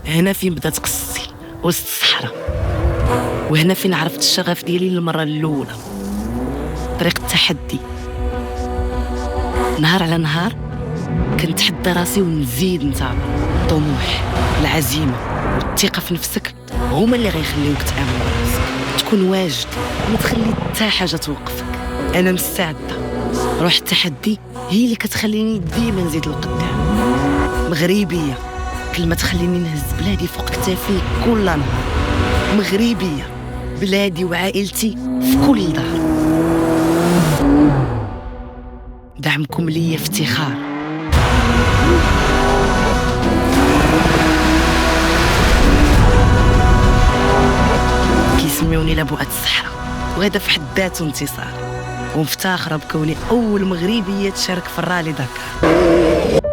هنا فين بدات قصتي، وسط الصحراء. وهنا فين عرفت الشغف ديالي للمره الاولى. طريق التحدي، نهار على نهار كنتحدى راسي ونزيد نتابع. الطموح، العزيمه والثقه في نفسك هما اللي غيخليوك تامن براسك، تكون واجد وما تخلي حتى حاجه توقفك. انا مستعده. روح التحدي هي اللي كتخليني ديما نزيد لقدام. مغربيه، كلمه تخليني نهز بلادي فوق كتافي كل نهار. مغربيه، بلادي وعائلتي في كل دار. دعمكم ليا افتخار. كيسميوني لبؤة الصحراء، وهذا في حد ذاته انتصار. ومفتخرة بكوني أول مغربية تشارك في الرالي داكار.